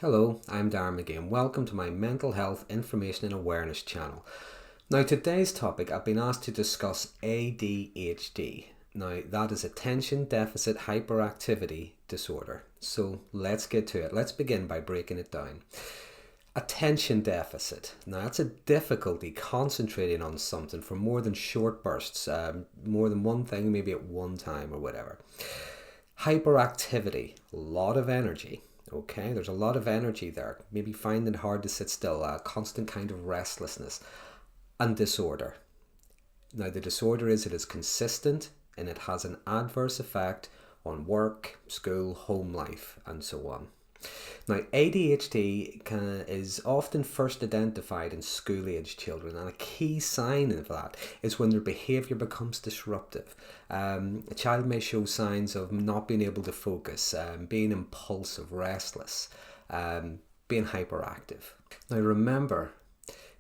Hello, I'm Darren Magee and welcome to my mental health information and awareness channel. Now today's topic, I've been asked to discuss ADHD. Now that is Attention Deficit Hyperactivity Disorder. So let's get to it. Let's begin by breaking it down. Attention deficit. Now that's a difficulty concentrating on something for more than short bursts, more than one thing maybe at one time or whatever. Hyperactivity, a lot of energy. Okay, there's a lot of energy there. Maybe finding it hard to sit still, a constant kind of restlessness. And disorder. Now the disorder is it is consistent and it has an adverse effect on work, school, home life and so on. Now ADHD is often first identified in school-age children, and a key sign of that is when their behaviour becomes disruptive. A child may show signs of not being able to focus, being impulsive, restless, being hyperactive. Now remember,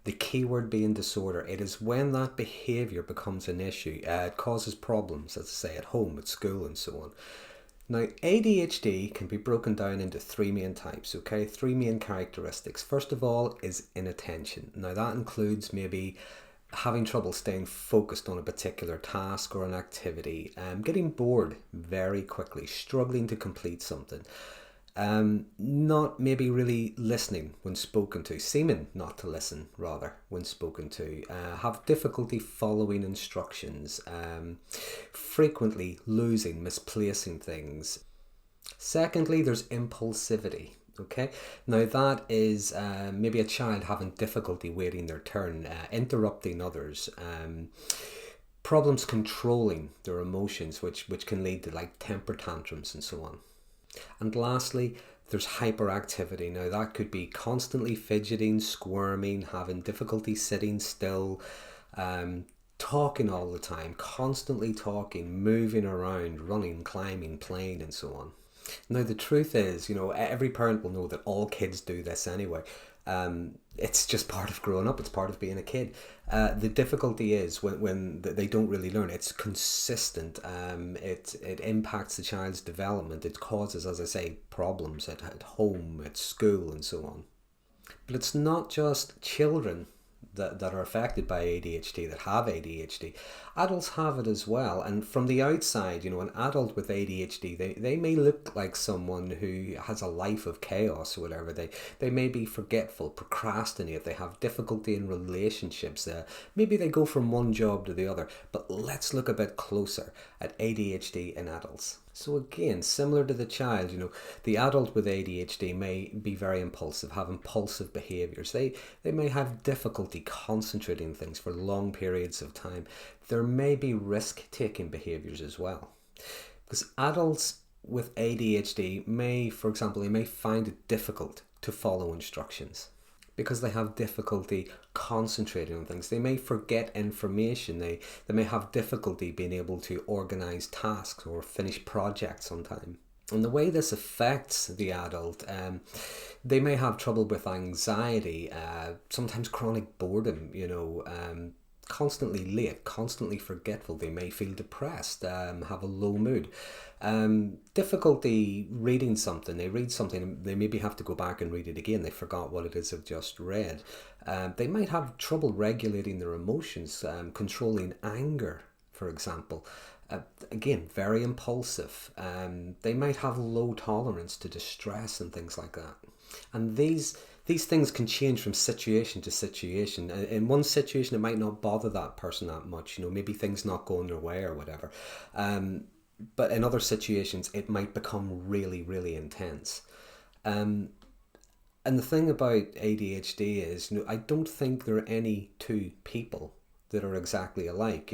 the key word being disorder. It is when that behaviour becomes an issue. It causes problems, as I say, at home, at school and so on. Now, ADHD can be broken down into three main types, okay? Three main characteristics. First of all is inattention. Now, that includes maybe having trouble staying focused on a particular task or an activity, getting bored very quickly, struggling to complete something, not maybe really listening when spoken to, seeming not to listen rather when spoken to, have difficulty following instructions, frequently losing, misplacing things. Secondly, there's impulsivity. Okay, now that is maybe a child having difficulty waiting their turn, interrupting others, problems controlling their emotions, which can lead to like temper tantrums and so on. And lastly, there's hyperactivity. Now that could be constantly fidgeting, squirming, having difficulty sitting still, talking all the time, constantly talking, moving around, running, climbing, playing and so on. Now the truth is, every parent will know that all kids do this anyway. It's just part of growing up. It's part of being a kid. The difficulty is when they don't really learn. It's consistent. It impacts the child's development. It causes, as I say, problems at home, at school, and so on. But it's not just children that are affected by ADHD, that have ADHD. Adults have it as well, and from the outside, an adult with ADHD, they may look like someone who has a life of chaos or whatever. They may be forgetful, procrastinate, they have difficulty in relationships, maybe they go from one job to the other. But let's look a bit closer at ADHD in adults. So again, similar to the child, the adult with ADHD may be very impulsive, have impulsive behaviours. They may have difficulty concentrating things for long periods of time. There may be risk-taking behaviours as well. Because adults with ADHD may, for example, they may find it difficult to follow instructions because they have difficulty concentrating on things. They may forget information. They may have difficulty being able to organise tasks or finish projects on time. And the way this affects the adult, they may have trouble with anxiety, sometimes chronic boredom, constantly late, constantly forgetful. They may feel depressed, have a low mood, difficulty reading something. They read something, they maybe have to go back and read it again. They forgot what it is they've just read. They might have trouble regulating their emotions, controlling anger, for example. Again, very impulsive. They might have low tolerance to distress and things like that. And these things can change from situation to situation. In one situation, it might not bother that person that much. Maybe things not going their way or whatever. But in other situations, it might become really, really intense. And the thing about ADHD is, I don't think there are any two people that are exactly alike.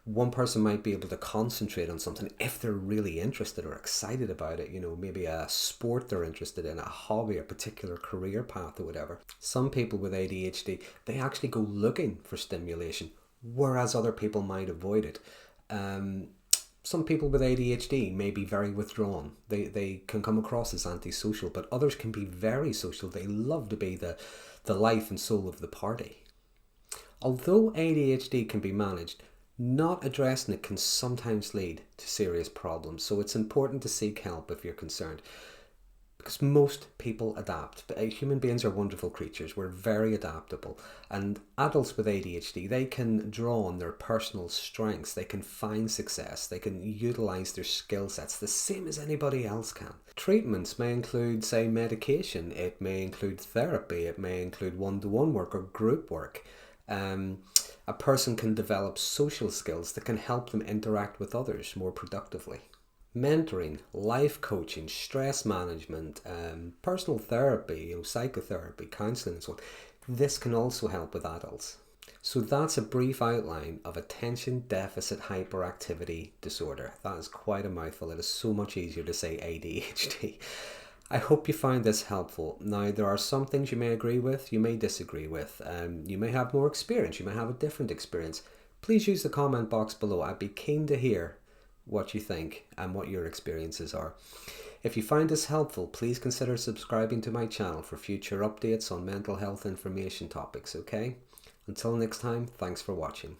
One person might be able to concentrate on something if they're really interested or excited about it, maybe a sport they're interested in, a hobby, a particular career path or whatever. Some people with ADHD, they actually go looking for stimulation, whereas other people might avoid it. Some people with ADHD may be very withdrawn. They can come across as antisocial, but others can be very social. They love to be the life and soul of the party. Although ADHD can be managed, not addressing it can sometimes lead to serious problems. So it's important to seek help if you're concerned. Because most people adapt. Human beings are wonderful creatures. We're very adaptable. And adults with ADHD, they can draw on their personal strengths. They can find success. They can utilize their skill sets the same as anybody else can. Treatments may include, say, medication. It may include therapy. It may include one-to-one work or group work. A person can develop social skills that can help them interact with others more productively. Mentoring, life coaching, stress management, personal therapy, psychotherapy, counselling and so on. This can also help with adults. So that's a brief outline of attention deficit hyperactivity disorder. That is quite a mouthful. It is so much easier to say ADHD. I hope you find this helpful. Now, there are some things you may agree with, you may disagree with. You may have more experience, you may have a different experience. Please use the comment box below. I'd be keen to hear what you think and what your experiences are. If you find this helpful, please consider subscribing to my channel for future updates on mental health information topics, okay? Until next time, thanks for watching.